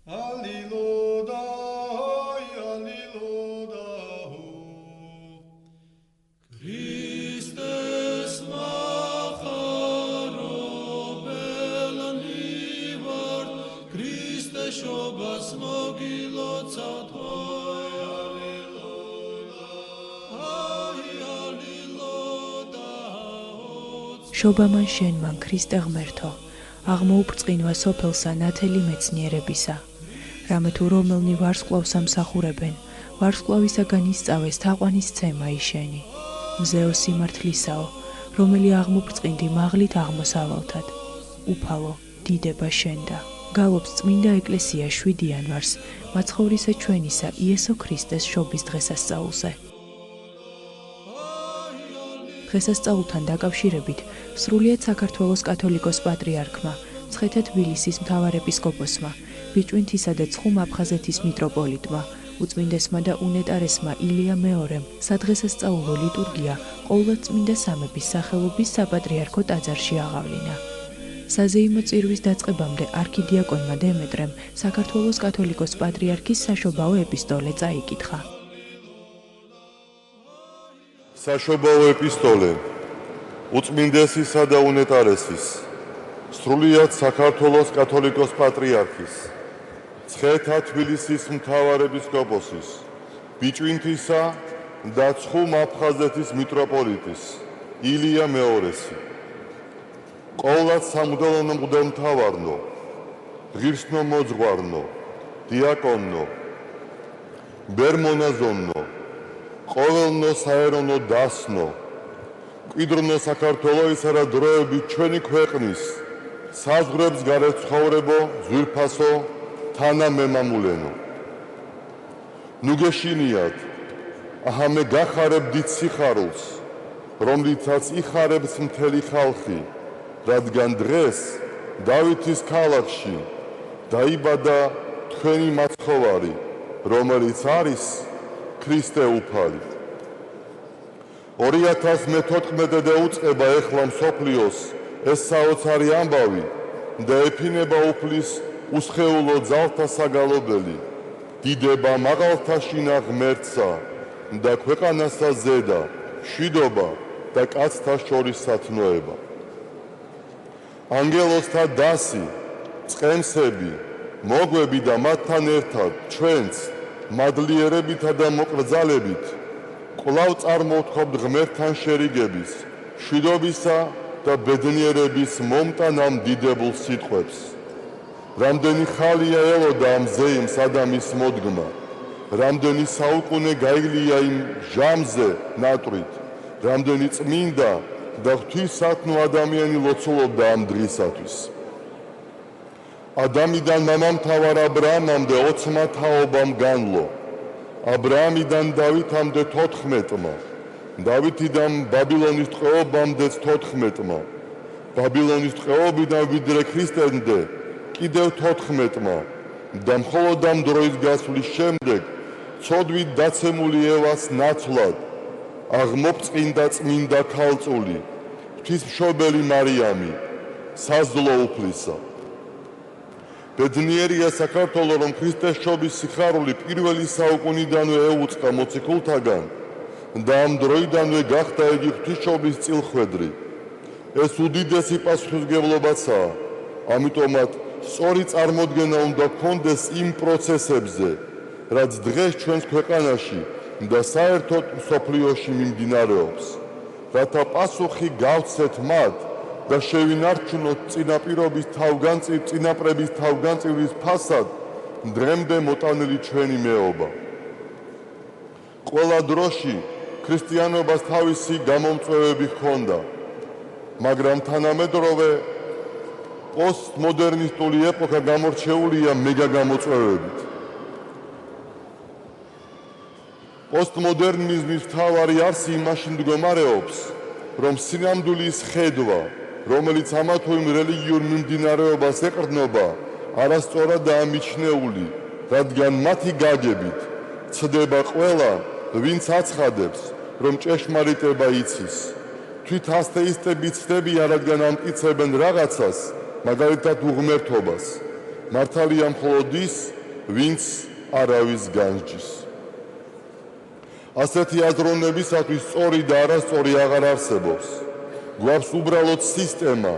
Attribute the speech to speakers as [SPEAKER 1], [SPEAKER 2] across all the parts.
[SPEAKER 1] Αλληλούδα, αλληλούδα, Χριστές μαχαροπελανίβαρ, Χριστές σιώπας μογιλότσατόι,
[SPEAKER 2] შობამან შენმან ქრისტე ღმერთო, აღმოუბრწყინვა სოფელსა ნათელი მეცნიერებისა. რამე თუ რომელნი ვარსკვლავს ამსახურებენ, ვარსკვლავისაგან ისწავეს თაყვანისცემა იშენი. მზეო სიმართლისაო, რომელი აღმოუბრწყინდი მაღლით აღმოსავალთად. უფალო, დიდება შენდა. გალობს წმინდა ეკლესია 7 იანვარს, მაცხოვრისა ჩვენისა იესო ქრისტეს შობის დღესასწაულზე. დღესასწაულთან დაკავშირებით სრულიად საქართველოს კათოლიკოს პატრიარქმა, მცხეთა თბილისის მთავარეპისკოპოსმა, ბიჭვინთისა და ცხუმ აფხაზეთის მიტროპოლიტმა, უწმინდესმა და უნეტარესმა ილია მეორემ სადღესასწაულო ლიტურგია ყოვლადწმინდა სამების სახელობის საპატრიარქო ტაძარში აღავლინა. საზეიმო წირვის დაწყებამდე არქიდიაკონმა დემეტრემ საქართველოს კათოლიკოს პატრიარქის საშობაო ეპისტოლე წაიკითხა.
[SPEAKER 3] საშობაო ეპისტოლე უწმინდესისა და უნეტარესის, სრულიად საქართველოს კათოლიკოს პატრიარქის, მცხეთა თბილისის მთავარეპისკოპოსის, ბიჭვინთისა და ცხუმ აფხაზეთის მიტროპოლიტის ილია მეორესი, ყოვლად სამღვდელო მღვდელმთავარნო, ღირსნო მოძღვარნო, დიაკონნო, ბერმონაზონნო, ყოველნო საეროვნო დასნო, მკვიდრნო საქართველოისა და დროებით ჩვენი ქვეყნის საზღვრებს გარეთ ცხოვრებო, ძვირფასო, თანამემამულენო. ნუ გეშინიათ, აჰამე გახარებდით სიხარულს, რომლითაც იხარებს მთელი ხალხი, რადგან დღეს დავითის ქალაქში დაიბადა თქვენი მაცხოვარი, რომელიც არის ქრისტე უფალი. 2014 დაუწყება ეხლა მსოფლიოს ეს საოცარი ამბავი და ეფინება უფლის უსხეულო ძალთა საგალობელი, დიდება მაღალთაშინა ღმერთსა და ქვეყანასა ზედა, მშვიდობა და კაცთა შორის სათნოება. ანგელოზთა დასი, წყემსები, მოგვები და მათთან ერთად ჩვენც მადლიერებითა და მოკრძალებით კვლავ წარმოვთხოვთ ღმერთთან შერიგების, მშვიდობისა და ბედნიერების მომტან დიდებულ სიტყვებს. რამდენი ხალია ელოდა ამ ზეიმს ადამიანის მოდგმა, რამდენი საუკუნე გაიგლია იმ ჟამზე ნატრით, რამდენი წმინდა და ღვთისმსათნო ადამიანი ლოცულობდა ამ დღისათვის. ადამიდან მამამთავარ აბრაამამდე 20 თაობამ განლო, აბრაამიდან დავითამდე 14-მა, დავითიდან ბაბილონის ტყვეობამდეც 14-მა, ბაბილონის ტყვეობიდან ვიდრე ქრისტემდე კიდევ 14-მა და მხოლოდ ამ დროის გასვლის შემდეგ ცოდვით დაცემული ევას ნაცვლად აღმოფწყინდა წმინდა ქალწული, ღვთისმშობელი მარიამი, საზდლო უფლისა. ბედნიერია საქართველო, რომ ქრისტეს შობის სიხარული პირველი საუკუნიდანვე ეუწყა მოციქულთაგან და ამ დროიდანვე გახდა იგი ღვთისმშობის წილხვედრი. ეს უდიდესი პასუხისმგებლობაცაა, ამიტომაც სწორი წარმოდგენა უნდა გქონდეს იმ პროცესებზე, რაც დღეს ჩვენს ქვეყანაში და საერთოდ მსოფლიოში მიმდინარეობს, რათა პასუხი გავცეთ მათ და შევინარჩუნოთ წინაპრების თავგანწირვის ფასად დღემდე მოტანილი ჩვენი მეობა. ყველა დროში ქრისტიანობას თავისი გამომწვევები ჰქონდა, მაგრამ თანამედროვე პოსტმოდერნისტული ეპოქა გამორჩეულია მეგაგამოწვევებით. პოსტმოდერნიზმის მთავარი არსი იმაში მდგომარეობს, რომ სინამდვილის ხედვა, რომელიც ამა თუ იმ რელიგიურ მიმდინარეობას ეყრდნობა, არასწორადაა მიჩნეული, რადგან მათი გაგებით ცდება ყველა, ვინც აცხადებს, რომ ჭეშმარიტება იცის. თვით ათეისტები ცდებიან, რადგან ამტკიცებენ რაღაცას, მაგალითად უღმერთობას, მართალია მხოლოდ ის, ვინც არავის განსჯის. ასეთი აზროვნებისათვის სწორი და არასწორი აღარ არსებობს. გვაქვს უბრალოდ სისტემა,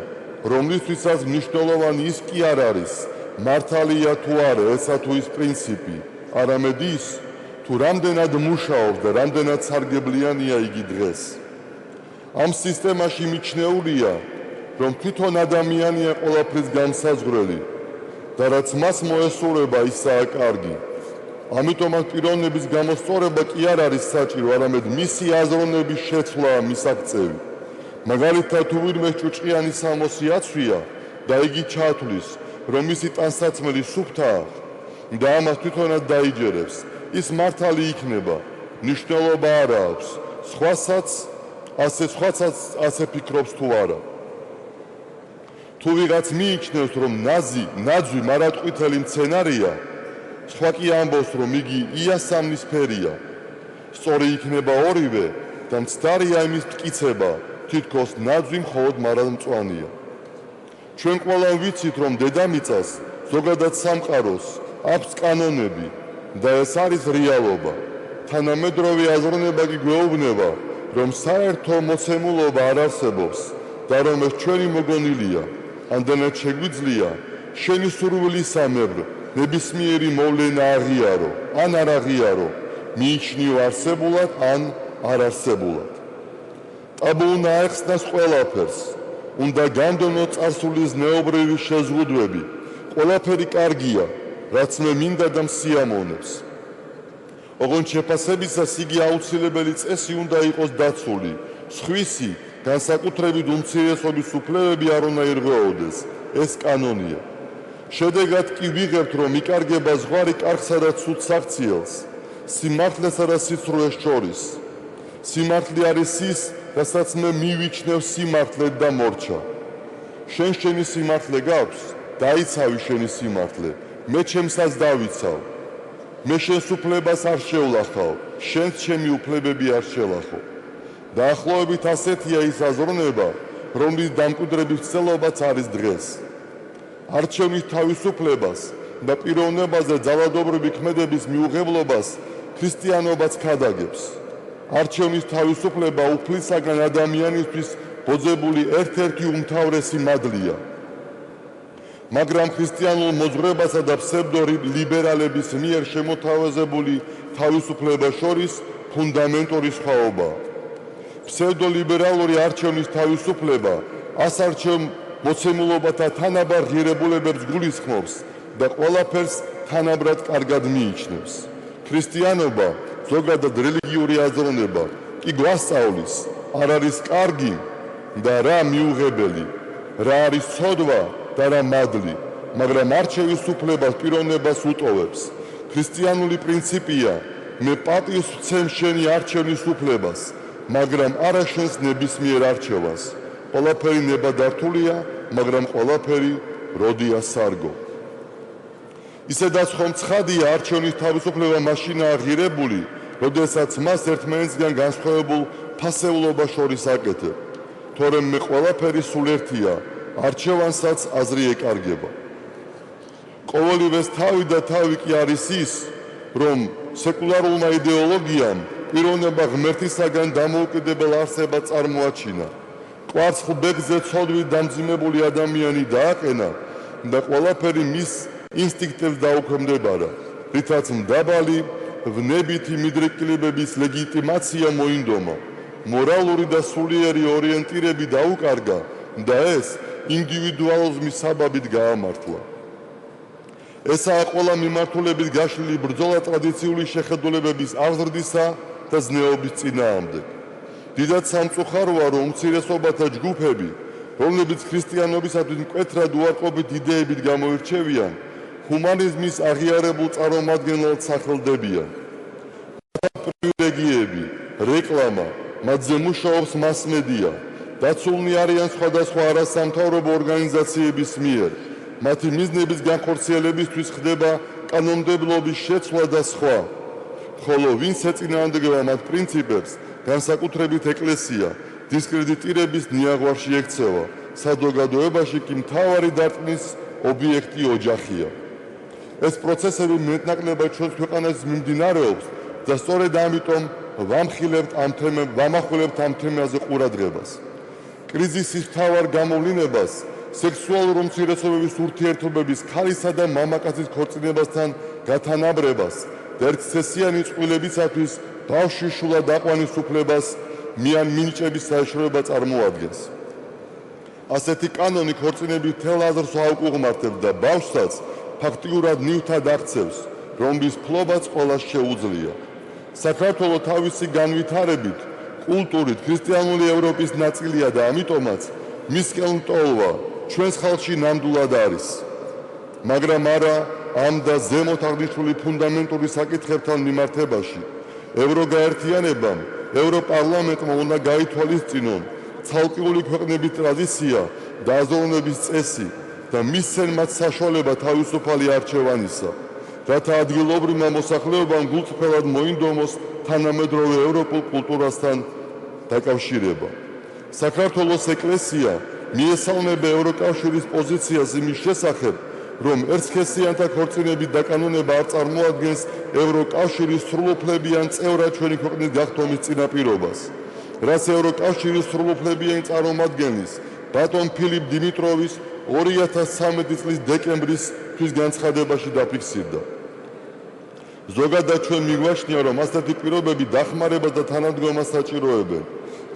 [SPEAKER 3] რომლისთვისაც მნიშვნელოვანი ის კი არ არის, მართალია თუ არა ესა თუ ის პრინციპი, არამედ ის, თუ რამდენად მუშაობს და რამდენად სარგებლიანია იგი დღეს. ამ სისტემაში მიჩნეულია, რომ თვითონ ადამიანია ყველაფრის განსაზღვრელი და რაც მას მოესურვება, ისაა კარგი. ამიტომ ამ პიროვნების გამოსწორება კი არ არის საჭირო, არამედ მისი აზროვნების შეცვლაა მისაღწევი. მაგალითად, თუ ვინმე ჭუჭყიანი სამოსი აცვია და იგი ჩათვლის, რომ მისი ტანსაცმელი სუფთაა და ამას თვითონაც დაიჯერებს, ის მართალი იქნება, მნიშვნელობა არ აქვს, სხვასაც ასე ფიქრობს თუ არა. თუ ვიღაც მიიჩნევს, რომ ნაძვი მარადყვითელი მცენარეა, სხვა კი ამბობს, რომ იგი იასამნისფერია. სწორი იქნება ორივე და მცდარია იმის მტკიცება, თითქოს ნაძვი მხოლოდ მარადმწვანეა. ჩვენ ყველამ ვიცით, რომ დედამიწას, ზოგადად სამყაროს, აქვს კანონები და ეს არის რეალობა. თანამედროვე აზროვნება კი გვეუბნება, რომ საერთო მოცემულობა არ არსებობს და რომ ეს ჩვენი მოგონილია, ამდენად შეგვიძლია შენი სურვილისამებრ ნებისმიერი მოვლენა აღიარო, ან არ აღიარო, მიიჩნიო არსებულად, ან არ არსებულად. ტაბუ უნდა აეხსნას ყველაფერს, უნდა განდონო წარსულის ზნეობრივი შეზღუდვები, ყველაფერი კარგია, რაც მე მინდა და მსიამოვნებს. ოღონდ შეფასებისას იგი აუცილებელი წესი უნდა იყოს დაცული, სხვისი, განსაკუთრებით უმცირესობის უფლებები არ უნდა ირღვეოდეს, ეს კანონია. შედეგად კი ვიღებთ, რომ იკარგება ზღვარი კარგსა და ცუდს აქციელს, სიმართლესა და სიცრუეს შორის. სიმართლე არის ის, რასაც მე მივიჩნევ სიმართლედ და მორჩა. შენი სიმართლე გაქვს, დაიცავი შენი სიმართლე, მე ჩემსაც დავიცავ. მე შენს უფლებას არ შევლახავ, შენს ჩემი უფლებები არ შელახო. დაახლოებით ასეთია ის აზროვნება, რომლის დამკვიდრების ცდილობაც არის დღეს. არჩევნის თავისუფლებას და პიროვნებაზე ძალადობრივი ქმედების მიუღებლობას ქრისტიანობაც ქადაგებს. არჩევნის თავისუფლება უფლისაგან ადამიანისთვის ბოძებული ერთ-ერთი უმთავრესი მადლია. მაგრამ ქრისტიანულ მოძღვრებასა და ფსევდოლიბერალების მიერ შემოთავაზებული თავისუფლებას შორის ფუნდამენტური სხვაობაა. ფსევდოლიბერალური არჩევნის თავისუფლება ასარჩევ მოცემულობათა თანაბარ ღირებულებებს გულისხმობს და ყველაფერს თანაბრად კარგად მიიჩნევს. ქრისტიანობა, ზოგადად რელიგიური აზროვნება, კი გვასწავლის, არ არის კარგი და რა მიუღებელი, რა არის ცოდვა და რა მადლი, მაგრამ არჩევის უფლებას პიროვნებას უტოვებს. ქრისტიანული პრინციპია, მე პატივს ვცემ შენი არჩევნის უფლებას, მაგრამ არა შენს ნებისმიერ არჩევას. ყველაფერი ნებადართულია, მაგრამ ყველაფერი როდია სარგო. ისედაც ხომ ცხადია, არჩევნის თავისუფლება მაშინაა ღირებული, როდესაც მას ერთმანეთისგან განსხვავებულ ფასეულობას შორის აკეთებ. თორემ მე ყველაფერი სულ ერთია, არჩევანსაც აზრი ეკარგება. ყოველივეს თავი და თავი კი არის ის, რომ სეკულარულმა იდეოლოგიამ პიროვნება ღმერთისაგან დამოუკიდებელ არსებას წარმოაჩინა. კვარცხლბეკზე ცოდვით დამძიმებული ადამიანი დააყენა და ყველაფერი მის ინსტინქტებს დაუქვემდებარა, რითაც მდაბალი, ვნებითი მიდრეკილებების ლეგიტიმაცია მოინდომა, მორალური და სულიერი ორიენტირები დაუკარგა და ეს ინდივიდუალიზმის საბაბით გაამართლა. ესაა ყველა მიმართულებით გაშლილი ბრძოლა ტრადიციული შეხედულებების აღზრდისა და ზნეობის წინააღმდეგ. დიდად სამწუხაროა, რომ უმცირესობათა ჯგუფები, რომლებიც ქრისტიანობისათვის მკვეთრად უარყოფით იდეებით გამოირჩევიან, ჰუმანიზმის აღიარებულ წარმომადგენლად სახელდებიან. პრივილეგიები, რეკლამა, მათზე მუშაობს მასმედია, დაცულნი არიან სხვადასხვა არასამთავრობო ორგანიზაციების მიერ, მათი მიზნების განხორციელებისთვის ხდება კანონმდებლობის შეცვლა და სხვა. ხოლო ვინც ეწინააღმდეგება მათ პრინციპებს, განსაკუთრებით ეკლესია, დისკრედიტირების ნიაღვარში ექცევა, საზოგადოებაში კი მთავარი დარტყმის ობიექტი ოჯახია. ეს პროცესები მეტნაკლებად ჩვენს ქვეყანაში მიმდინარეობს და სწორედ ამიტომ ვამახვილებთ ამ თემაზე ყურადღებას. კრიზისის მთავარ გამოვლინებას, სექსუალურ უმცირესობების ურთიერთობების ქალისა და მამაკაცის ქორწინებასთან გათანაბრებას და ერთსესიანი წყვილებისათვის ბავშვის შვილად აყვანის უფლებას მინიჭების საშუალება წარმოადგენს. ასეთი კანონი ქორწინების მთელ აზრს აუკუღმართებს და ბავშვსაც ფაქტიურად ნივთად აქცევს, რომლის ფლობაც ყველას შეუძლია. საქართველო თავისი განვითარებით, კულტურით ქრისტიანული ევროპის ნაწილია და ამიტომაც მისკენ ლტოლვა ჩვენს ხალხში ნამდვილად არის. მაგრამ არა ამ და ზემოთ აღნიშნული ფუნდამენტური საკითხებთან მიმართებაში ევროგაერთიანებამ, ევროპარლამენტმა უნდა გაითვალისწინონ ცალკეული ქვეყნების ტრადიცია და აზროვნების წესი და მისცენ მათ საშუალება თავისუფალი არჩევანისა, რათა ადგილობრივმა მოსახლეობამ გულწრფელად მოინდომოს თანამედროვე ევროპულ კულტურასთან დაკავშირება. საქართველოს ეკლესია მიესალმება ევროკავშირის პოზიციას იმის შესახებ, რომ ერთსქესიანთა ქორწინების დაკანონება არ წარმოადგენს ევროკავშირის სრულუფლებიან წევრად ჩვენი ქვეყნის გახდომის წინაპირობას, რაც ევროკავშირის სრულუფლებიანი წარმომადგენლის ბატონ ფილიპ დიმიტროვის 2013 წლის დეკემბრის თვის განცხადებაში დაფიქსირდა. ზოგადად ჩვენ მიგვაჩნია, რომ ასეთი პირობები დახმარებას და თანადგომას საჭიროებენ,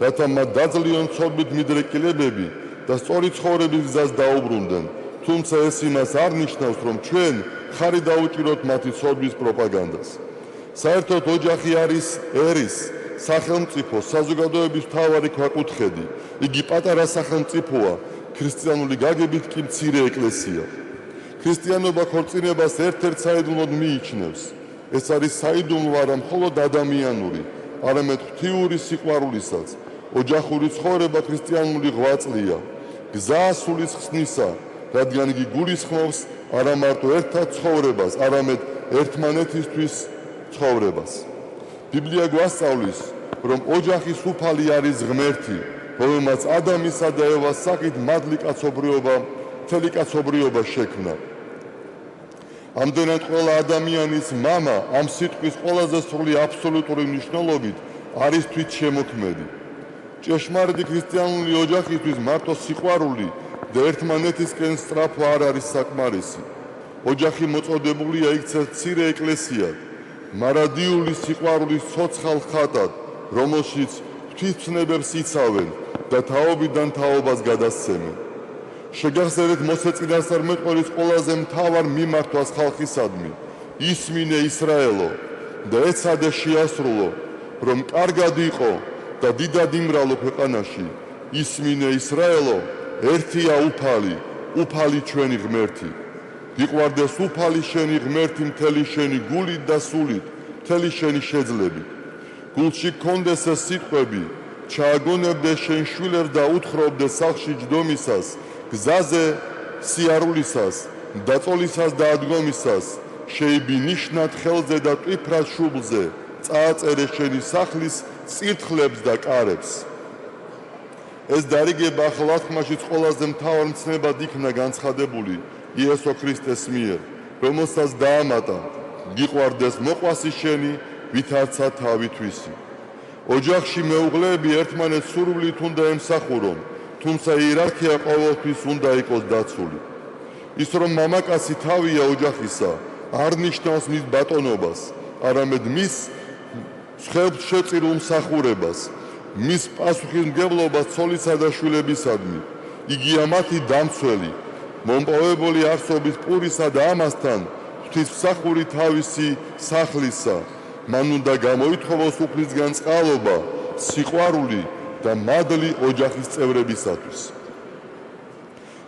[SPEAKER 3] რათა მათ დაძლიონ ცოდვით მიდრეკილებები და სწორი ცხოვრების გზას დაუბრუნდნენ, თუმცა ეს იმას არ ნიშნავს, რომ ჩვენ ხარი დაუჭიროთ მათი ცოდვის პროპაგანდას. საერთოდ ოჯახი არის ერის, სახელმწიფო, საზოგადოების მთავარი ქვაკუთხედი. იგი პატარა სახელმწიფოა, ქრისტიანული გაგებით კი მცირე ეკლესია. ქრისტიანობა ქორწინებას ერთ-ერთ საიდუმლოდ მიიჩნევს. ეს არის საიდუმლო არა მხოლოდ ადამიანური, არამედ ღვთიური სიყვარულისაც. ოჯახური ცხოვრება ქრისტიანული ღვაწლია, გზა სულის ხსნისა, რადგან იგი გულისხმობს არა მარტო ერთად ცხოვრებას, არამედ ერთმანეთისთვის ცხოვრებას. ბიბლია გვასწავლის, რომ ოჯახის უფალი არის ღმერთი, რომელმაც ადამიანსა და ევას საკით მადლი მთელი კაცობრიობა შექმნა. ამდენად ყველა ადამიანის მამა ამ სიტყვის ყველაზე სრული აბსოლუტური მნიშვნელობით არის თვითშემოქმედი. ჭეშმარიტი ქრისტიანული ოჯახისთვის მარტო სიყვარული და ერთმანეთისკენ სწრაფვა არ არის საკმარისი. ოჯახი მოწოდებულია იქცეს მცირე ეკლესიად, მარადიული სიყვარულის ცოცხალ ხატად, რომელშიც ღვთისმცნებებს იცავენ და თაობიდან თაობას გადასცემენ. შეგახსენეთ მოსე წინასწარმეტყველის ყველაზე მთავარ მიმართვას ხალხისადმი, ისმინე ისრაელო და ეცადე შეასრულო, რომ კარგად იყო და დიდად იმრავლო ქვეყანაში, ისმინე ისრაელო, ერთია უფალი ჩვენი ღმერთი. გიყვარდეს უფალი შენი ღმერთი მთელი შენი გულით და სულით, მთელი შენი შეძლებით. გულში გქონდეს ეს სიტყვები, ჩააგონებდე შენ შვილებს და უთხრობდე სახლში ჯდომისას, გზაზე სიარულისას, დაწოლისას და ადგომისას, შეიბინიშნათ ხელზე და ტვიფრად შუბლზე, წააწერე შენი სახლის წირთხლებს და კარებს. ეს დარიგება ახალ აღთქმაშიც ყველაზე მთავარ მცნებად იქნა განცხადებული იესო ქრისტეს მიერ, რომელსაც დაამატა, გიყვარდეს მოყვასი შენი, ვითარცა თავი თვისი. ოჯახში მეუღლეები ერთმანეთს სურვილით უნდა ემსახურონ, თუმცა იერარქია ყოველთვის უნდა იყოს დაცული. ის რომ მამაკაცი თავია ოჯახისა, არ ნიშნავს მის ბატონობას, არამედ მის ხელშეწირულ მსახურებას, მის პასუხისმგებლობას ცოლისა და შვილებისადმი. იგია მათი დამცველი, მომპოვებული არსობის პურისა და ამასთან ღვთისმსახური თავისი სახლისა. მან უნდა გამოითხოვოს უფლისგან წყალობა, სიყვარული და მადლი ოჯახის წევრებისათვის.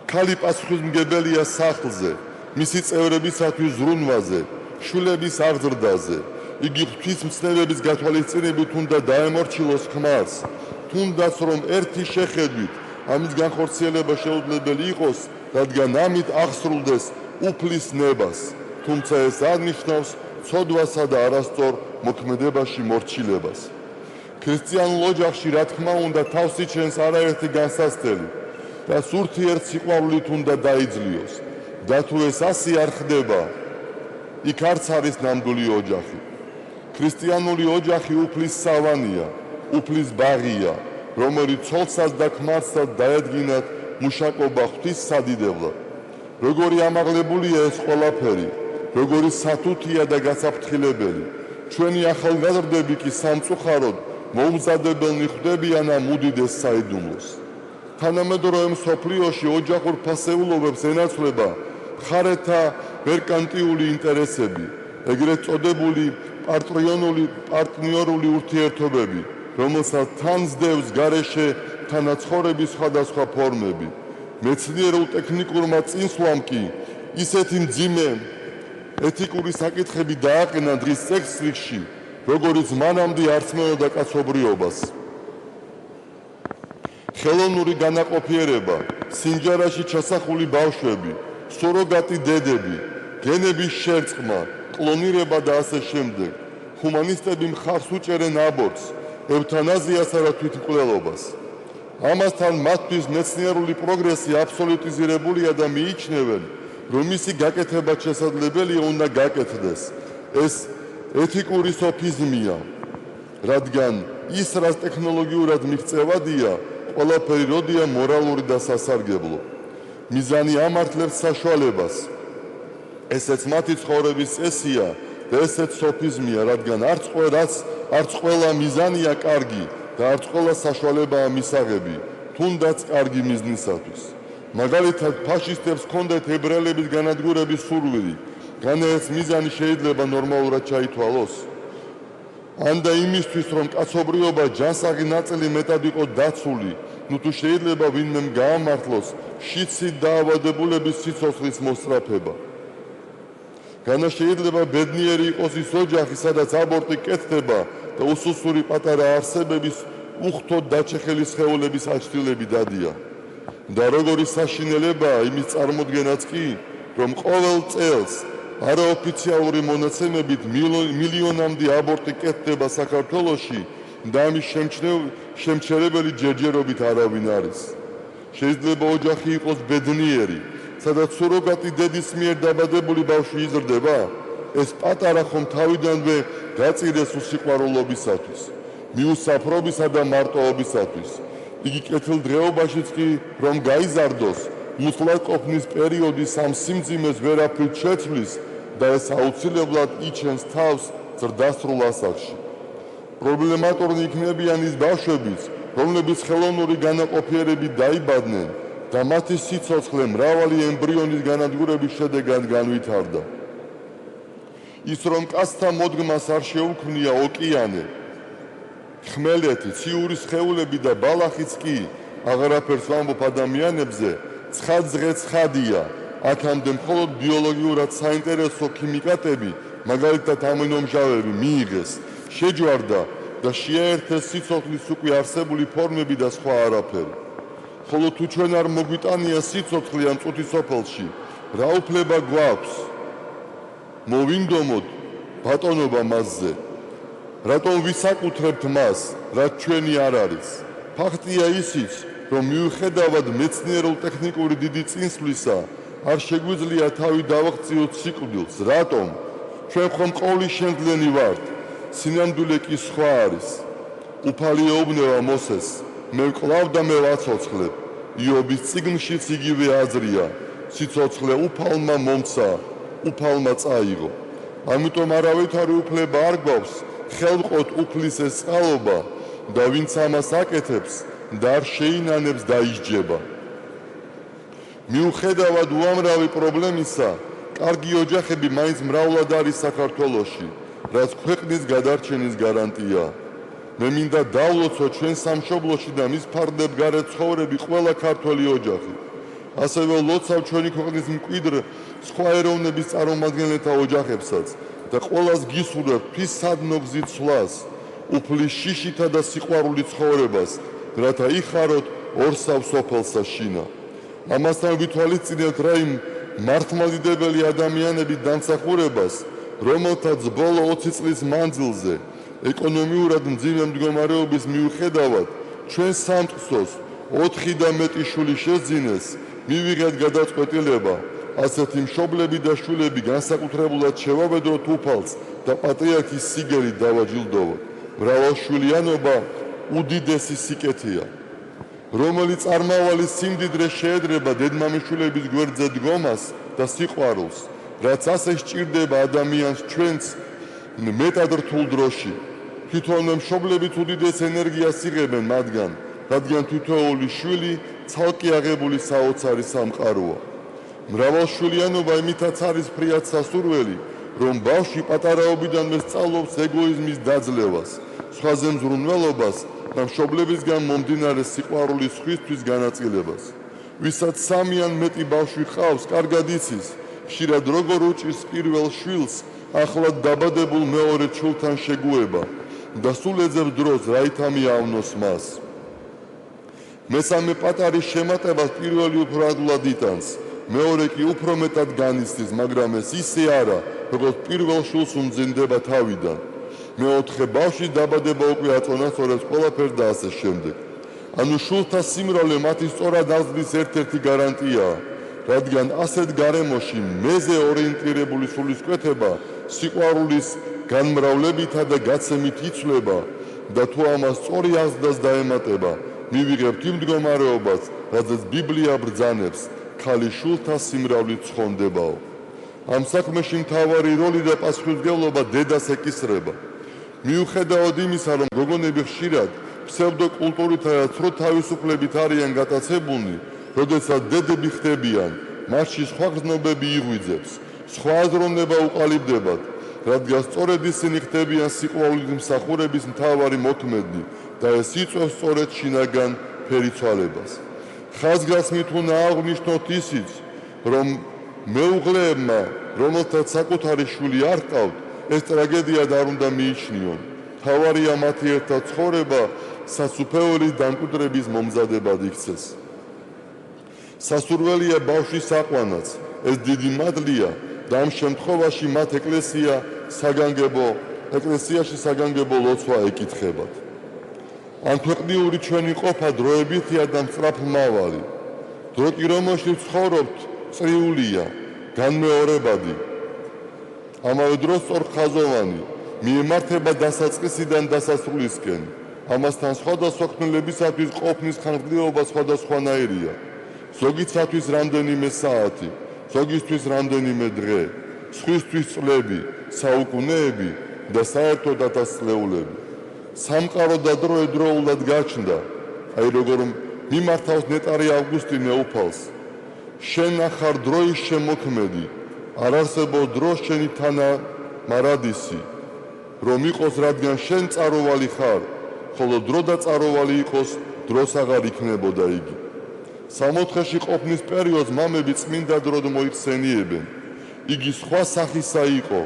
[SPEAKER 3] ქალი პასუხისმგებელია სახლზე, მისი წევრებისათვის ზრუნვაზე, შვილების აღზრდაზე. იგი ღვთისმცნებების გათვალისწინებით უნდა დაემორჩილოს ქმარს, თუნდაც რომ ერთი შეხედვით ამის განხორციელება შეუძლებელი იყოს, რადგან ამით აღსრულდეს უფლის ნებას, თუმცა ეს არ ნიშნავს ცოდვასა და არასწორ მოქმედებაში მორჩილებას. ქრისტიანულ ოჯახში, რა თქმა უნდა, თავს იჩენს არაერთი განსაცდელი და სურთიერთ სიყვარულით უნდა დაიძლიოს. და თუ ეს ასე არ ხდება, იქ არც არის ნამდვილი ოჯახი. ქრისტიანული ოჯახი უფლის სავანია, უფლის ბაღია, რომელიც ცოლსაც და ქმარსაც დაედგინათ მუშაკობა ღვთის სადიდებლად. როგორი ამაღლებულია ეს ყველაფერი, როგორი სათუთია და გასაფრთხილებელი. ჩვენი ახალგაზრდები კი სამწუხაროდ მოუმზადებელნი ხვდებიან ამ უდიდეს საიდუმლოს. თანამედროვე მსოფლიოში ოჯახურ ფასეულობებს ენაცვლება მხარეთა მერკანტიული ინტერესები, ეგრეთ წოდებული პარტნიორული ურთიერთობები, რომელსაც თან სდევს გარეშე თანაცხოვრების სხვადასხვა ფორმები. მეცნიერულ-ტექნიკურმა წინსვლამ კი ისეთი მძიმე ეთიკური საკითხები დააყენა დღის წესრიგში, როგორიც მანამდე არ ცნობოდა კაცობრიობას. ხელოვნური განაყოფიერება, სიმჯარაში ჩასახული ბავშვები, სუროგატი დედები, გენების შერწყმა, კლონირება და ასე შემდეგ. ჰუმანისტები მხარს უჭერენ აბორტს, ევთანაზიასა და თვითმკვლელობას. ამასთან მათთვის მეცნიერული პროგრესი აბსოლუტიზირებულია და მიიჩნევენ, რომ მისი გაკეთება შესაძლებელია უნდა გაკეთდეს. ეს ეთიკური სოფიზმია, რადგან ის, რაც ტექნოლოგიურად მიღწევადია, ყველაფერი როდია მორალური და სასარგებლო. მიზანი ამართლებს საშუალებას. ესეც მათი ცხოვრების წესია და ესეც სოფიზმია, რადგან არც ყველა მიზანია კარგი და არც ყველა საშუალებაა მისაღები, თუნდაც კარგი მიზნისათვის. მაგალითად, ფაშისტებს ჰქონდათ ებრაელების განადგურების სურვილი, განა ეს მიზანი შეიძლება ნორმალურად ჩაითვალოს? ანდა იმისთვის, რომ კაცობრიობა ჯანსაღი ნაწილი მეტად იყო დაცული, ნუ თუ შეიძლება ვინმემ გაამართლოს შიცით დაავადებულების სიცოცხლის მოსწრაფება. განა შეიძლება ბედნიერი იყოს ის ოჯახი, სადაც აბორტი კეთდება და უსუსური პატარა არსებების უხთოდ დაჩეხელი სხეულების აჩრდილები დადიან. და როგორი საშინელებაა იმის წარმოდგენაც კი, რომ ყოველ წელს არაოფიციალური მონაცემებით მილიონამდე აბორტი კეთდება საქართველოში და ამის შემჩნევებელი ჯერჯერობით არავინ არის. შეიძლება ოჯახი იყოს ბედნიერი, სადაც სუროგატი დედის მიერ დაბადებული ბავშვი იზრდება, ეს პატარა ხომ თავიდანვე გაწირეს უსიყვარულობისათვის, მიუსაფრობისა და მარტოობისათვის. იგი კეთილ დღეობაშიც კი რომ გაიზარდოს, მუსლადყოფნის პერიოდის ამ სიმძიმეს ვერაფრით შეცვლის და ეს აუცილებლად იჩენს თავს ზრდასრულ ასაკში. პრობლემატურნი იქნებიან ის ბავშვებიც, რომლებიც ხელოვნური განაყოფიერებით დაიბადნენ და მათი სიცოცხლე მრავალი ემბრიონის განადგურების შედეგად განვითარდა. ის რომ კაცთა მოდგმას არ შეუქმნია ოკეანე, ხმელეთი, ციური სხეულები და ბალახიც კი აღარაფერს ვამბობ ადამიანებზე, ცხადზღე ცხადია, აქამდე მხოლოდ ბიოლოგიურად საინტერესო ქიმიკატები, მაგალითად ამინომჟავები მიიღეს, შეჯვარდა და შეაერთეს სიცოცხლის უკვე არსებული ფორმები და სხვა არაფერი. ხოლო თუ ჩვენ არ მოგვიტანია სიცოცხლე ამ წუთისოფელში, რა უფლება გვაქვს მოვინდომოთ ბატონობა მასზე? რატომ ვისაკუთრებთ მას, რაც ჩვენი არ არის? ფაქტია ისიც, რომ მიუხედავად მეცნიერულ-ტექნიკური დიდი წინსვლისა, არ შეგვიძლია თავი დავაღწიოთ სიკვდილს. რატომ? ჩვენ ხომ ყოვლის შემძლენი ვართ, სინამდვილე კი სხვა არის. უფალი ეუბნება მოსეს, მე ვკლავ და მე ვაცოცხლებ. იობის წიგნშიც იგივე აზრია, სიცოცხლე უფალმა მომცა, უფალმა წაიღო. ამიტომ არავითარი უფლება არ გვაქვს ხელმყოთ უფლის ეს წყალობა და ვინც ამას აკეთებს და არ შეინანებს დაისჯება. მიუხედავად უამრავი პრობლემისა, კარგი ოჯახები მაინც მრავლად არის საქართველოში, რაც ქვეყნის გადარჩენის გარანტია. მე მინდა დავლოცოთ ჩვენ სამშობლოში და მის ფარგლებგარეთ ცხოვრები ყველა ქართველი ოჯახი. ასევე ვლოცავ ჩვენი ქვეყნის მკვიდრ სხვა ეროვნების წარმომადგენელთა ოჯახებსაც და ყველას გისურვებ ღვთისადმო გზით სვლას, უფლის შიშითა და სიყვარულით ცხოვრებას, რათა იხაროთ ორსავ სოფელსა შინა. ამასთან ვითვალისწინებთ რა იმ მართლმადიდებელი ადამიანების დამსახურებას, რომელთაც ბოლო 20 წლის მანძილზე ეკონომიურად მძიმე მდგომარეობის მიუხედავად ჩვენ სამწყსოს 4 და მეტი შული შეძინეს, მივიღეთ გადაწყვეტილება ასეთი მშობლები და შვილები განსაკუთრებულად შევავედროთ უფალს და პატრიარქის სიგელით დავაჯილდოვოთ. მრავალშვილიანობა უდიდესი სიკეთეა, რომელიც წარმავალის სიმდიდრეს შეედრება დედმამიშვილების გვერდზე დგომას და სიყვარულს, რაც ასე სჭირდება ადამიანს ჩვენს მეტად რთულ დროში. თვითონვე მშობლებიც უდიდეს ენერგიას იღებენ მათგან, რადგან თითოეული შვილი ცალკე აღებული საოცარი სამყაროა. მრავალშვილიანობა იმითაც არის ფრიად სასურველი, რომ ბავშვი პატარაობიდანვე სწავლობს ეგოიზმის დაძლევას, სხვაზე მზრუნველობას და მშობლებისგან მომდინარე სიყვარულის ხვრისთვის განაწილებას. ვისაც სამი ან მეტი ბავშვი ჰყავს, კარგად იცის, ხშირად როგორ უჭირს პირველ შვილს ახლად დაბადებულ მეორე შვილთან შეგუება და სულ ეძებს დროს რა ითამი ავნოს მას. მესამე პატარის შემატებას პირველი უფრო ადვილად იტანს, მეორე კი უფრო მეტად განიცდის, მაგრამ ეს ისე არა, როგორც პირველ შვილს უმძიმდება თავიდან. მეოთხე ბავშვის დაბადება უკვე აწონასწორებს ყველაფერს და ასე შემდეგ. ანუ შვილთა სიმრავლე მათი სწორად აღზრდის ერთ-ერთი გარანტიაა, რადგან ასეთ გარემოში მეზე ორიენტირებული სულისკვეთება სიყვარულის განმრავლებითა და გაცემით იცვლება და თუ ამას სწორი აღზრდას დაემატება, მივიღებთ იმ მდგომარეობას, რაზეც ბიბლია ბრძანებს, ქალი შვილთა სიმრავლით ცხონდებაო. ამ საქმეში მთავარი როლი და პასუხისმგებლობა დედას ეკისრება. მიუხედავად იმისა, რომ გოგონები ხშირად ფსევდოკულტურითა და ცრუ თავისუფლებით არიან გატაცებულნი, როდესაც დედები ხდებიან, მასში სხვა გრძნობები იღვიძებს, სხვა აზროვნება უყალიბდებათ, რადგან სწორედ ისინი ხდებიან სიყვარულით მსახურების მთავარი მოქმედი და ეს იწვევს სწორედ შინაგან ფერიცვალებას. ხაზგასმით უნდა აღვნიშნოთ ისიც, რომ მეუღლეებმა, რომელთაც საკუთარი შვილი არ ჰყავთ, ეს ტრაგედიად არ უნდა მიიჩნიონ. მთავარია მათი ერთად ცხოვრება სასუფეველის დამკვიდრების მომზადებად იქცეს. სასურველია ბავშვის აყვანაც, ეს დიდი მადლია და ამ შემთხვევაში მათ ეკლესიაში საგანგებო ლოცვა ეკითხებათ. ანქვეყნიური ჩვენი ყოფა დროებითია და მწრაფმავალი. დრო კი რომელშიც ცხოვრობთ წრიულია, განმეორებადი, ამავე დროს სწორხაზოვანი, მიემართება დასაწყისიდან დასასრულისკენ. ამასთან სხვადასხვა ქმნილებისათვის ყოფნის ხანგრძლივობა სხვადასხვანაირია. ზოგისათვის რამდენიმე საათი, ზოგისთვის რამდენიმე დღე, სხვისთვის წლები, საუკუნეები და საერთოდ ათასწლეულები. სამყარო და დრო ერთდროულად გაჩნდა, აი როგორ მიმართავს ნეტარი ავგუსტინე უფალს. შენ ახარ დროის შემოქმედი, არ არსებობს დრო შენი თანამარადისი, რომ იყოს, რადგან შენ წაროვალი ხარ, ხოლო დრო და წაროვალი იყოს, დროს აღარ იქნებოდა იგი. სამოთხეში ყოფნის პერიოდს მამები წმინდა დროდ მოიხსენიებენ. იგი სხვა სახისა იყო,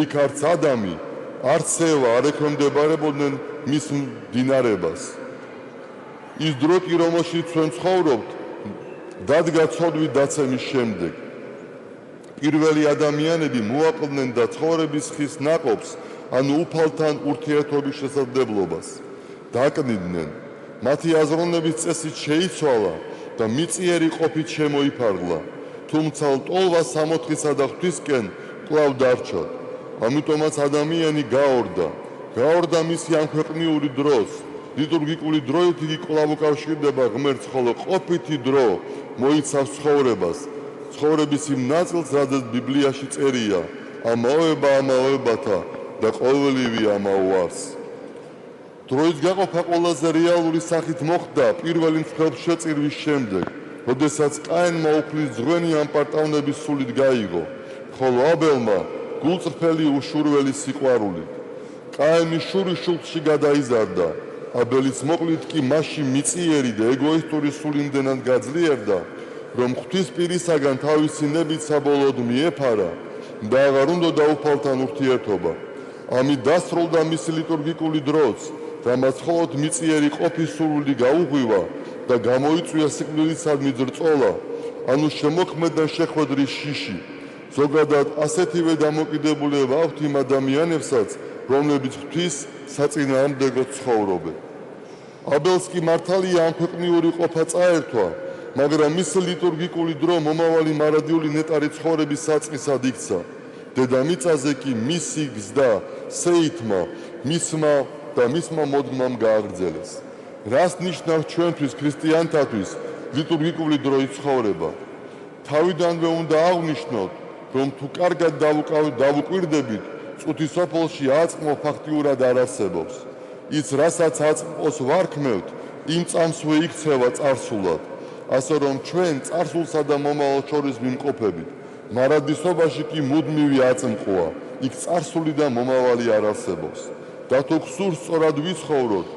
[SPEAKER 3] იქ არც ადამი, არც ევა არ ექვემდებარებოდნენ მის მდინარებას. ის დრო კი, რომელშიც ჩვენ ცხოვრობთ, დადგა ცოდვით დაცემის შემდეგ. პირველი ადამიანები მოაკლდნენ და ცხოვრების ხის ნაყოფს, ანუ უფალთან ურთიერთობის შესაძლებლობას დაკნიდნენ. მათი აზროვნების წესით შეიცვალა და მიწიერი ყოფით შემოიფარგლა, თუმცა ლტოლვა სამოთხისა და ღვთისკენ კვლავ დარჩა. ამიტომაც ადამიანი გაორდა მისი ამქვეყნიური დროს. ლიტურგიკული დროით იგი კვლავ უკავშირდება ღმერთს, ხოლო ყოფითი დრო მოიცავს ცხოვრებას, ცხოვრების იმ ნაწილს, რადგან ბიბლიაში წერია, ამაოება ამაოებათა და ყოველივე ამაოარს. დროის გაყოფა ყველაზე რეალური სახით მოხდა პირველი მსხვერპლშეწირვის შემდეგ, როდესაც კაინმა უფლის ძღვენი ამ პარტავნების სულით გაიგო, ხოლო აბელმა გულწრფელი უშურველი სიყვარულით. კაინი შურის შულში გადაიზარდა, აბელის მოყლით კი მასში მიწიერი და ეგოისტური სული იმდენად გაძლიერდა, რომ ღვთის პირისაგან თავისი ნებით საბოლოოდ მიეფარა და აღარ უნდოდა უფალთან ურთიერთობა. ამით დასრულდა მისი ლიტურგიკული დროც, რამაც მხოლოდ მიწიერი ყოფის სურვილი გაუღვივა და გამოიწვია სიკვდილისადმი ძრწოლა, ანუ შემოქმედა შეხვედრის შიში. ზოგადად ასეთივე დამოკიდებულება აქვთ იმ ადამიანებსაც, რომლებიც ღვთის საწინააღმდეგოდ ცხოვრობენ. აბელს კი მართალია ამქვეყნიური ყოფა წაერთვა, მაგრამ მის ლიტურგიკული დრო მომავალი მარადიული ნეტარი ცხოვრების საწყისად იქცა. დედამიწაზე კი მისი გზდა სეითმა, მისმა მოდგმამ გააგრძელეს. რას ნიშნავს ჩვენთვის ქრისტიანთათვის ლიტურგიკული დროის ცხოვრება? თავიდანვე უნდა აღვნიშნოთ, რომ თუ კარგად დავუკვირდებით, წუთისოფლში აწმყო ფაქტიურად არ არსებობს. ის, რასაც აწმყოს ვარქმევთ, იმ წამსვე იქცევა წარსულად. ასე რომ ჩვენ წარსულსა და მომავალს შორის ვიმყოფებით. მარადისობაში კი მუდმივი აწმყოა, იქ წარსული და მომავალი არ არსებობს. და თუ გსურს სწორად ვიცხოვროთ,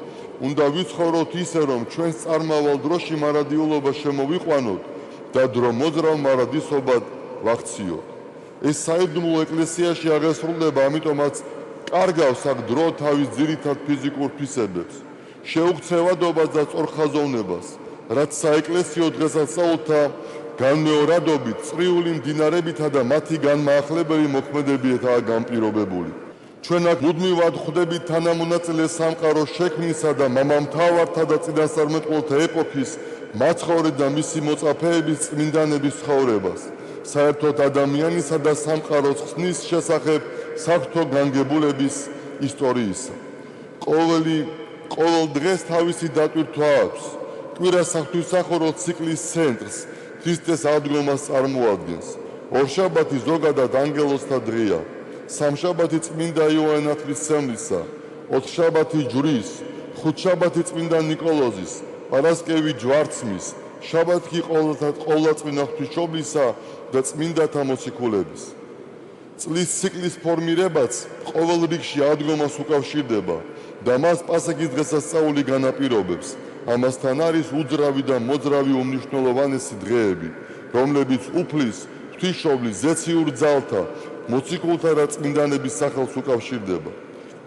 [SPEAKER 3] უნდა ვიცხოვროთ ისე, რომ ჩვენს წარმავალ დროში მარადიულობა შემოვიყვანოთ და დრო მოძრავ მარადისობად ვაქციოთ. ეს საიდუმლო ეკლესიაში აღესრულება, ამიტომაც კარგავს აქ დრო თავის ძირითად ფიზიკურ თვისებებს, შეუქცევადობას და სწორხაზოვნებას, რაც საეკლესიო დღესასწაულთა განმეორადობით, წრიული მდინარეებითა და მათი განმაახლებელი მოქმედებითაა განპირობებული. ჩვენ აქ მუდმივად ხვდებით თანამონაწილე სამყაროს შექმნისა და მამამთავართა და წინასწარმეტყველთა ეპოქის მაცხოვრე და მისი მოწაფეების წმინდანების ცხოვრებას, საერთოდ ადამიანისა და სამყაროს ხსნის შესახებ საღვთო განგებულების ისტორიისა. ყოველ დღეს თავისი დატვირთვა აქვს. კვირა საღვთისმსახურო ციკლის ცენტრს, ქრისტეს აღდგომას წარმოადგენს. ორშაბათი ზოგადად ანგელოზთა დღეა. სამშაბათი წმინდა იოანე ნათლისმცემლისა, ოთხშაბათი ჯვრის, ხუთშაბათი წმინდა ნიკოლოზის, პარასკევი ჯვარცმის, შაბათი ყოვლადწმინდა ღვთისმშობლისა და წმინდათა მოციქულების. წლის ციკლის ფორმირებაც ყოველ რიგში აღდგომას უკავშირდება და მას პასექის დღესასწაული განაპირობებს. ამასთან არის უძრავი და მოძრავი უმნიშვნელოვანესი დღეები, რომლებიც უფლის, ღვთისმშობლის, ზეციურ ძალთა, მოციქულთა და წმინდანების სახელს უკავშირდება.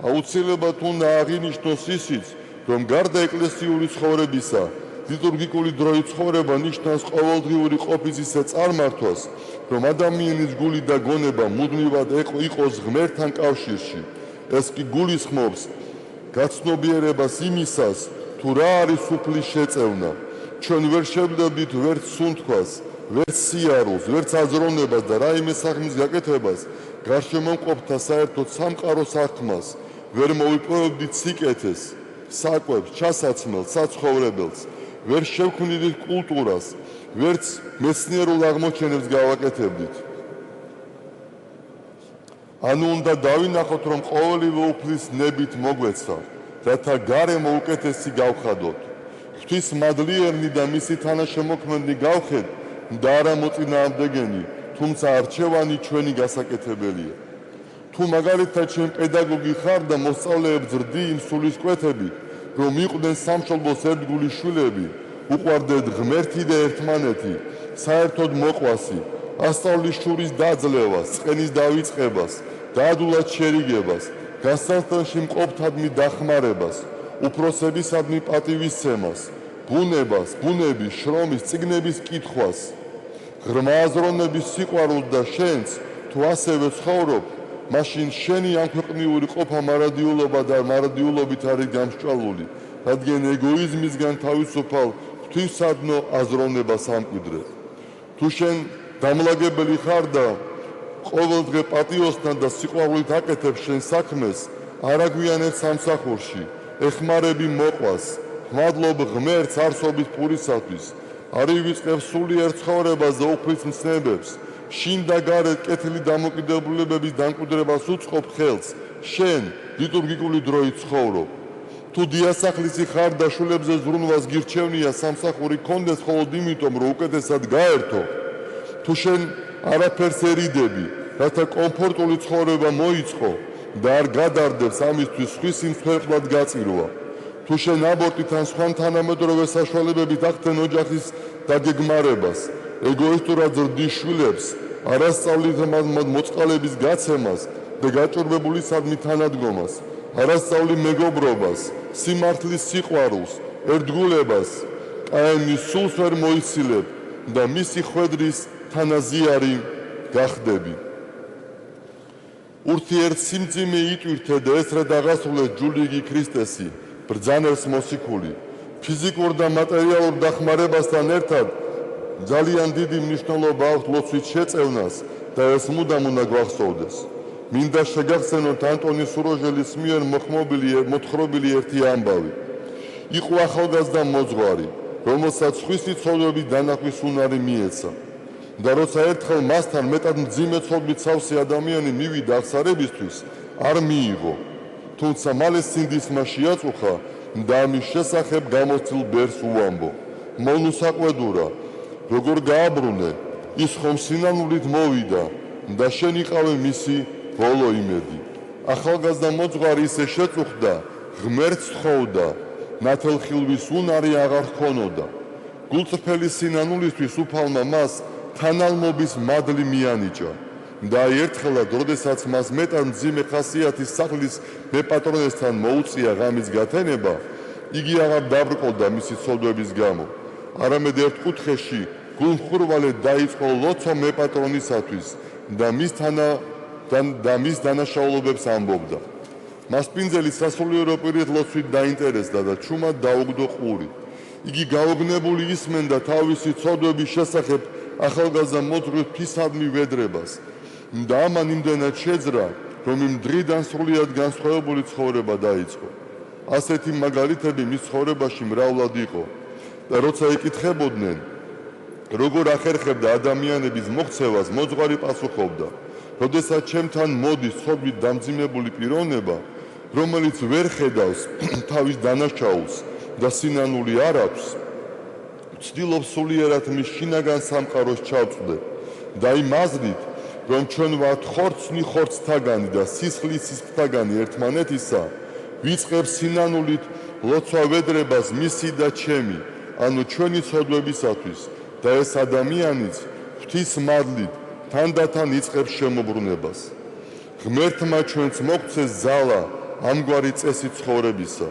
[SPEAKER 3] აუცილებლად უნდა აღინიშნოს ისიც, რომ გარდა ეკლესიური ცხოვრებისა, ლიტურგიკული დროის ცხოვრება ნიშნავს ყოველდღიური ყოფის ისე წარმართვას, რომ ადამიანის გული და გონება მუდმივად იყოს ღმერთთან კავშირში. ეს კი გულისხმობს გაცნობიერებას იმისას, თუ რა არის უფლის შეწევნა. ჩვენ ვერ შევდებით ვერც სუნთქვას, ვერც სიარულს, ვერც აზროვნებას და რაიმე საქმის გაკეთებას, გარშემომყოფთა საერთოდ სამყაროს აღქმას, ვერ მოვიპოვებდით სიკეთეს, საკვებს, ჩასაცმელს, საცხოვრებელს, ვერ შევქმნიდით კულტურას, ვერც მეცნიერულ აღმოჩენებს გავაკეთებდით. ანუ უნდა დავინახოთ, რომ ყოველივე უფლის ნებით მოგვეცა, რათა გარემო უკეთესი გავხადოთ. ღვთის მადლიერნი და მისი თანაშემოქმედი გავხედ და არა მოწინააღმდეგენი, თუმცა არჩევანი ჩვენი გასაკეთებელია. თუ მაგალითად ჩვენ პედაგოგი ხარ და მოსწავლეებს ზრდი იმ სულისკვეთებით, რომ იყვნენ სამშობლოს ერთგული შვილები, უყვარდეთ ღმერთი და ერთმანეთი, საერთოდ მოყვასი, ასწავლის შურის დაძლევას, წყენის დავიწყებას, დაადულად შერიგებას, გასართანში მყოფთადმი დახმარებას, უფროსებისადმი პატივისცემას, ბუნებას, ბუნების, შრომის, წიგნების კითხვას, ღრმა აზროვნების სიყვარულს და შენს, თუ ასევე ცხოვრობ, მაშინ შენი ამქვეყნიური ყოფა მარადიულობა და მარადიულობით არის გამსჭვალული, რადგან ეგოიზმისგან თავისუფალ ღვთისადნო აზროვნებას ამკვიდრებ. თუ შენ დამლაგებელი ხარ და ყოველდღე პატიოსთან და სიყვარულით აკეთებ შენ საქმეს, არ აგვიანებ სამსახურში, ეხმარები მოყვას, მადლობ ღმერთს არსობის პურისათვის, არ ივიწყებ სულიერ ცხოვრებას და უფლის მცნებებს, შინ და გარეთ კეთილი დამოკიდებულებების დამკვიდრებას უწყობ ხელს, შენ ლიტურგიკული დროით ცხოვრობ. თუ დიასახლისი ხარ და შვილებზე ზრუნვას გირჩევნია სამსახური კონდეს მხოლოდ იმიტომ, რომ უკეთესად გაერთო, თუ შენ არაფერს ერიდები, რათა კომფორტული ცხოვრება მოიწყო და არ გადარდებს ამისთვის სხვის სიმსხვერპლად გაწირვა, თუ შენ აბორტით ან სხვა თანამედროვე საშუალებებით ახდენ ოჯახის დაგეგმარებას, ეგოისტურად ზრდის შვილებს, არასწავლით მოწყალების გაცემას და გაჭირვებულისადმი თანადგომას, არასწავლი მეგობრობას, სიმართლის სიყვარულს, ერთგულებას, კაინის სულს ვერ მოიცილებ და მისი ხვედრის თანაზიარი გახდები. ურთიერთ სიმძიმე იტვირთე და ესრად აღასრულეთ ჯულიგი ქრისტესი, ბრძანებს მოსიქული, ფიზიკურ და მატერიალურ დახმარებასთან ერთად ძალიან დიდი მნიშვნელობა აქვს ლოცვის შეწევნას და ეს მუდამ უნდა გვახსოვდეს. მინდა შეგახსენოთ ანტონი სუროჟელის მიერ მოთხრობილი ერთი ამბავი. იყო ახალგაზრდა მოძღვარი, რომელსაც სხვისი ცხოვრების დანახვის უნარი მიეცა. და როცა ერთხელ მასთან მეტად მძიმე ცოდვით სავსე ადამიანი მივიდა აღსარებისთვის, არ მიიღო. თუმცა მალე სინდისმა შეაწუხა და ამის შესახებ გამოცდილ ბერს უამბო. მონუსაყვედურა, როგორ გააბრუნე, ის ხომ სინანულით მოვიდა და შენ იყავე მისი ბოლო იმედი. ახალგაზრდა მოძღვარი ისე შეწუხდა, ღმერთს თხოვდა, ნათელხილვის უნარი აღარ ჰქონოდა. გულწრფელი სინანულისთვის უფალმა მას თანალმობის მადლი მიანიჭა და ერთხელად, როდესაც მას მეტად მძიმე ხასიათის სახლის მეპატრონესთან მოუწია ღამის გათენება, იგი აღარ დაბრკოლდა მისი ცოდვების გამო. არამედ ერთ კუთხეში გულმხურვალედ დაიწყო ლოცვა მეპატრონისათვის და მის დანაშაულობებს ამბობდა. მასპინძელი სასულიერო პირით ლოცვით დაინტერესდა და ჩუმად დაუგდო ყური. იგი გაოგნებული ისმენდა თავისი ცოდვების შესახებ ახალგაზრდა მოძღვრის ფისადმი ვედრებას და ამან იმდენად შეძრა, რომ იმ დღიდან სრულიად განსხვავებული ცხოვრება დაიწყო. ასეთი მაგალითები მის ცხოვრებაში მრავლად იყო და როცა ეკითხებოდნენ, როგორ ახერხებდა ადამიანების მოქცევას, მოძღვარი პასუხობდა, როდესაც ჩემთან მოდის ცოდვით დამძიმებული პიროვნება, რომელიც ვერ ხედავს თავის დანაშაულს და სინანული არ აქვს, ვცდილობ სულიერად მის შინაგან სამყაროს ჩავწვდე და იმ აზრით, რომ ჩვენ ვართ ხორცნი ხორცთაგანი და სისხლი სისხლთაგანი ერთმანეთისა, ვიწყებ სინანულით ლოცვა ვედრებას მისი და ჩემი, ანუ ჩვენი ცოდვებისათვის და ეს ადამიანიც ღვთის მადლით თანდათან იწყებს შემოbrunებას. ღმერთმა ჩვენც მოგცეს ძალა ამგვარი წესით ცხოვრებისა.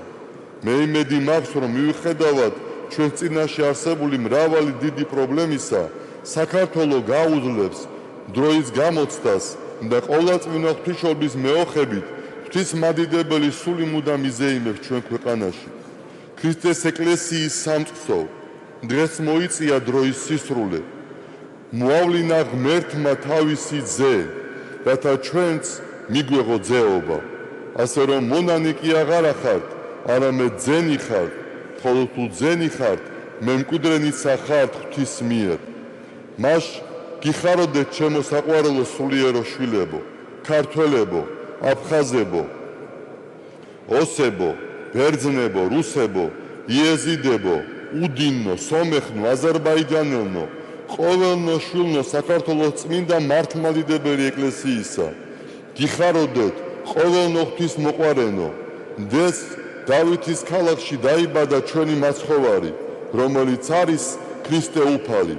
[SPEAKER 3] მე იმედი მაქვს, რომ მიუხედავად ჩვენ წინაშე არსებული მრავალი დიდი პრობლემისა, საქართველო გაუძლებს დროის გამოცდას და ყოვლადწმინდა ღვთისმშობლის მეოხებით ღვთისმადიდებელი სული მუდამ იზეიმებს ჩვენ ქვეყანაში. ქრისტეს ეკლესიის სამწყსო დღეს მოიწია დროის სისრულე. მოავლინა ღმერთმა თავისი ძე, რათა ჩვენც მიგვეღო ძეობა. ასე რომ მონანი კი აღარ ახართ, არამედ ძენი ხართ, ხოლო თუ ძენი ხართ, მემკვიდრენიცა ხართ ღვთის მიერ. მას გიხაროდეთ ჩემო საყვარელო სულიერო შვილებო, ქართველებო, აფხაზებო, ოსებო, ბერძნებო, რუსებო, იეზიდებო, უდინო, სომეხნო, აზერბაიჯანელნო, ყოველნო შვილნო საქართველოს წმინდა მართლმადიდებელი ეკლესიისა. გიხაროდეთ ყოველნო ღვთის მოყვარენო, დეს დავითის ქალაქში დაიბადა ჩვენი მაცხოვარი, რომელიც არის ქრისტე უფალი.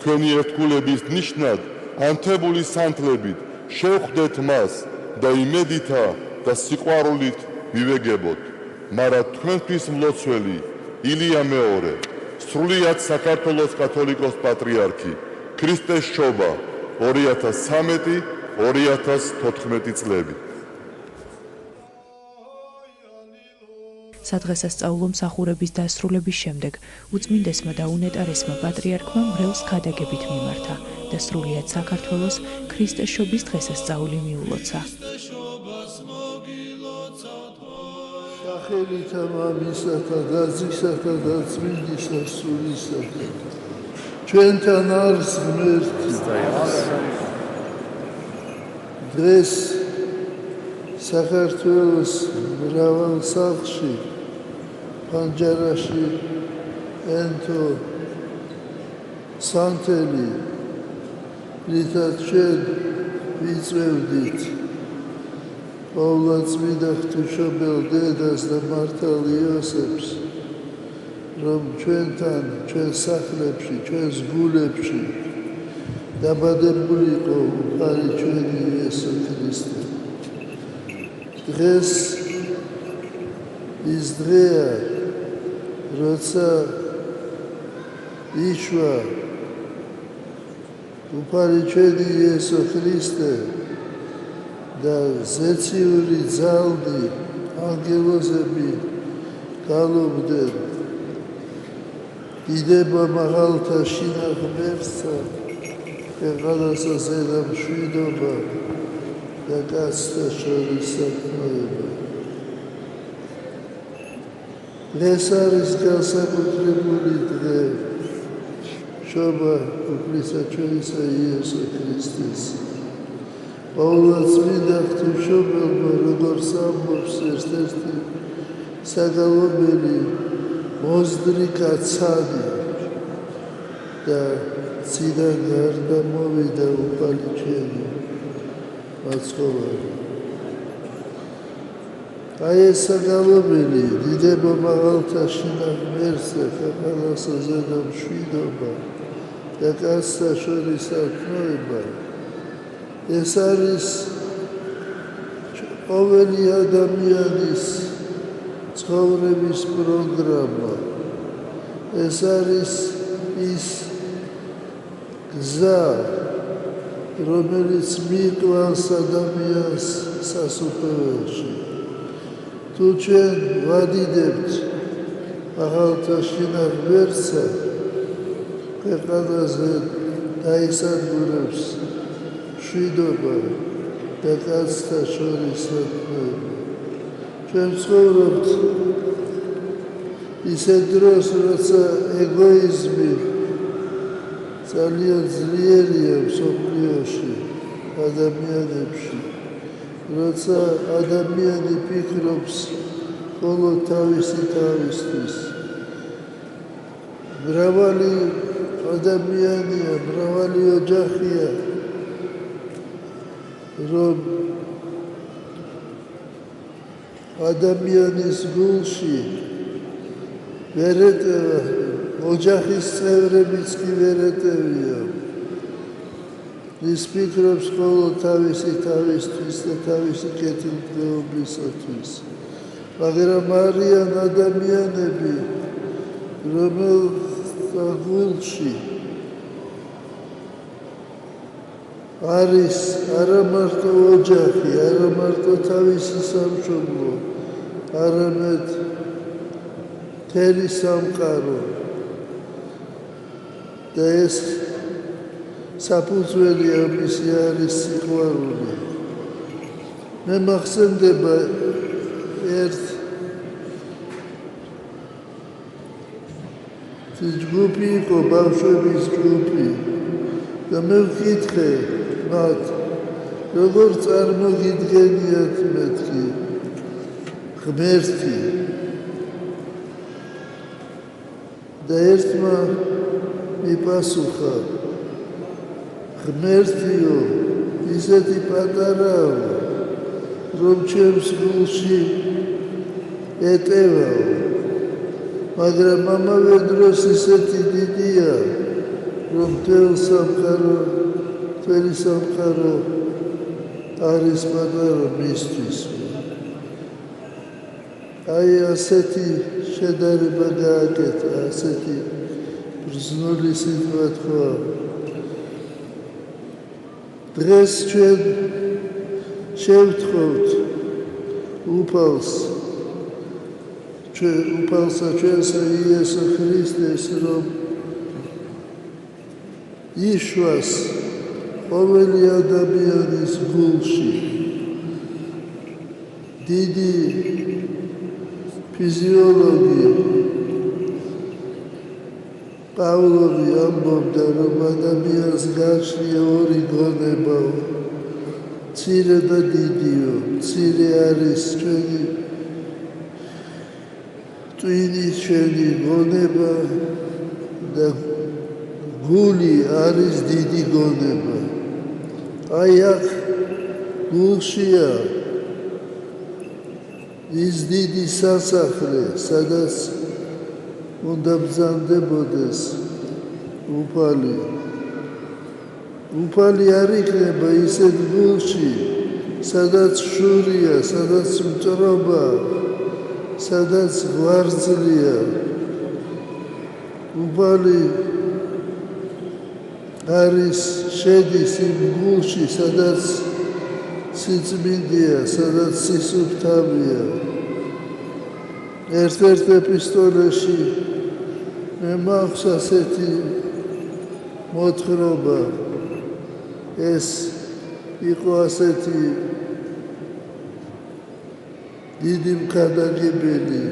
[SPEAKER 3] თქვენი ერთგულების ნიშნად, ანთებული სანთლებით შევხვდეთ მას და იმედითა და სიყვარულით ვივეგებოთ. მაგრამ თქვენთვის მლოცველი ილია მეორე, სრულიად საქართველოს კათოლიკოს პატრიარქი, ქრისტეს შობა 2013-2014 წლები.
[SPEAKER 2] სადღესასწაულო მსახურების დასრულების შემდეგ უწმინდესმა და უნეტარესმა პატრიარქმა მრევლს ქადაგებით მიმართა და სრულიად საქართველოს ქრისტეს შობის დღესასწაული მიულოცა.
[SPEAKER 4] სახელითა მამისათა და ძისათა და წმინდისა სულისათა, ჩვენთან არის ღმერთი. დღეს საქართველოს მრავალ სახლში, პანჯარაში ენთო სანთელი, რითაც ჩვენ ვიწევდით ყოვლადწმინდა ღვთისმშობელ დედას და მართალ იოსებს, რომ ჩვენთან, ჩვენ სახლებში, ჩვენს გულებში დაბადებულიყო უფალი ჩვენი იესო ქრისტე. დღეს ის დღეა, როცა იშვა უფალი ჩვენი იესო ქრისტე და ზეციური ძალდი ანგელოზები გალობდნენ დიდება მაღალთა შინაგ ღმერთსა, ქვეყანასა ზედა მშვიდობა და კაცთა შორის საქმეება. ეს არის განსაკუთრებული დღე, შობა უფლისა ჩვენისა იესო ქრისტეს. ყოვლადწმინდა ღვთისმშობელმა, როგორც ამბობს ერთ-ერთი საგალობელი მოზდრი კაცანი და ციდან გარდა მოვიდა უფალი ჩვენი მაცხოვარი. აი ეს საგალობელი დიდება მაღალთა შინაგ ღმერთსა, ქვეყანასა ზედა მშვიდობა და კაცთა შორის საქმეება. ეს არის ყოველი ადამიანის ცხოვრების პროგრამა. ეს არის ის გზა, რომელიც მიიყვანს ადამიანს სასუფეველში. თუ ჩვენ ვადიდებთ მაღალთა შინაგ ღმერთსა, ქვეყანაზე დაისადგურებს მშვიდობა და კაცთა შორის საქმეება. ჩვენ ცხოვრობთ ისეთ დროს, როცა ეგოიზმი ძალიან ძლიერია მსოფლიოში, ადამიანებში, როცა ადამიანი ფიქრობს მხოლოდ თავისთვის. მრავალი ადამიანია, მრავალი ოჯახია, რომ ადამიანის გულში ვერ ეტევა, ოჯახის წევრებიც კი ვერ ეტევია. ის ფიქრობს მხოლოდ თავისთვის და თავისი კეთილდღეობისათვის. მაგრამ არიან ადამიანები, რომელთა გულში არის არა მარტო ოჯახი, არა მარტო თავისი სამშობლო, არამედ მთელი სამყარო. და ეს საფუძველი ამისი არის სიყვარული. მე მახსენდება ერთ ჯგუფი იყო, ბავშვების ჯგუფი და მე ვკითხე მათ, როგორ წარმოგიდგენიათ მეთქი ღმერთი. და ერთმა მიპასუხა, ღმერთიო, ისეთი პატარაა, რომ ჩემს გულში ეტევაო, მაგრამ ამავე დროს ისეთი დიდია, რომ მთელი სამყარო არის პატარა მისთვის. აი ასეთი შედარება გააკეთა, ასეთი ბრძნული სიტყვა. დღეს ჩვენ შევთხოვთ უფალსა ჩვენსა იესო ქრისტეს, რომ იშვას ყოველი ადამიანის გულში დიდი ფიზიოლოგი პავლოვი ამბობდა, რომ ადამიანს გააჩნია ორი გონება, მცირე და დიდიო. მცირე არის ჩვენი ტვინი, ჩვენი გონება და გული არის დიდი გონება. აი აქ გულშია ის დიდი სასახლე, სადაც უნდა ბრძანდებოდეს უფალი. უფალი არ იქნება ისეთ გულში, სადაც შურია, სადაც მჭრობა, სადაც ღვარძლია. უფალი არის შედის იმ გულში, სადაც სიწმინდეა, სადაც სისუფთავია. ერთ-ერთ ეპისტოლეში მე მაქვს ასეთი მოთხრობა ეს იყო ასეთი დიდი მქადაგებელი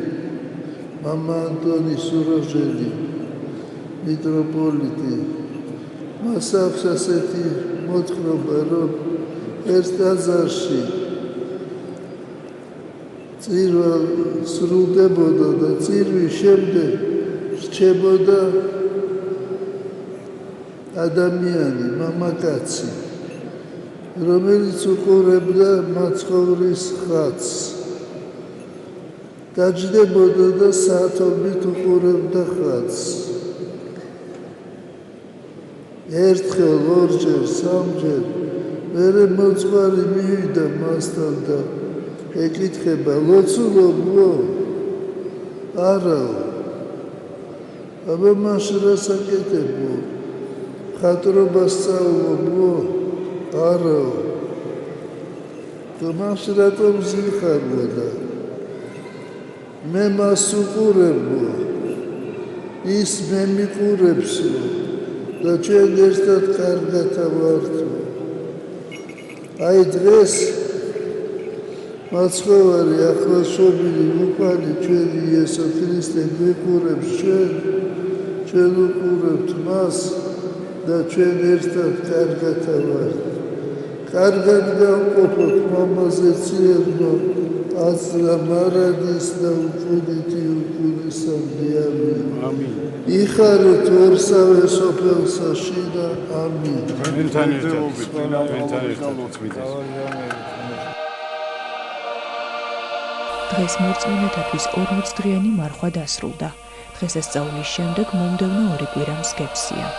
[SPEAKER 4] მამა ანტონი სუროჟელი მიტროპოლიტი მას აქვს ასეთი მოთხრობა რომ ერთ ტაძარში წირვა სრულდებოდა და წირვის შემდეგ რჩებოდა ადამიანი მამაკაცი რომელიც უყურებდა მაცხოვრის ხატს დაჯდებოდა და საათობით უყურებდა ხატს ერთხელ ორჯერ სამჯერ მერე მოძღვარი მივიდა მასთან და ეკითხება ლოცულობო არაო აბა მაშინ რას აკეთებო ხატრობას სწავლობო არაო და მაშინ რატომ ზიხარბოდა მე მას უყურებო ის მე მიყურებსო და ჩვენ ერთად კარგად ვართ აი დღეს მაცხოვარი ახლაშობილი უყვანი ჩვენი იესო ქრისტე გვიყურებს ჩვენ უყურებთ მას და ჩვენ ერთად კარგად ვართ კარგად გავყოფოთ მამაზე ციერნო აცრა მარადის და უყუდითი უყუდისამდე ამინ იხარეთ ორსავე სოფელსა შიდა ამინ
[SPEAKER 5] ჩვენთან ერთად მოწმიდეს
[SPEAKER 2] დღეს მორწმუნეთათვის 40 დღიანი მარხვა დასრულდა. დღესასწაულის შემდეგ მომდევნო 2 კვირა მსგებსია.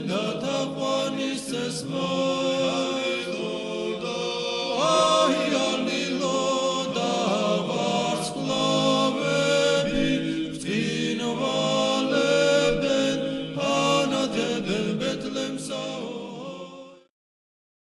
[SPEAKER 1] Data one is a small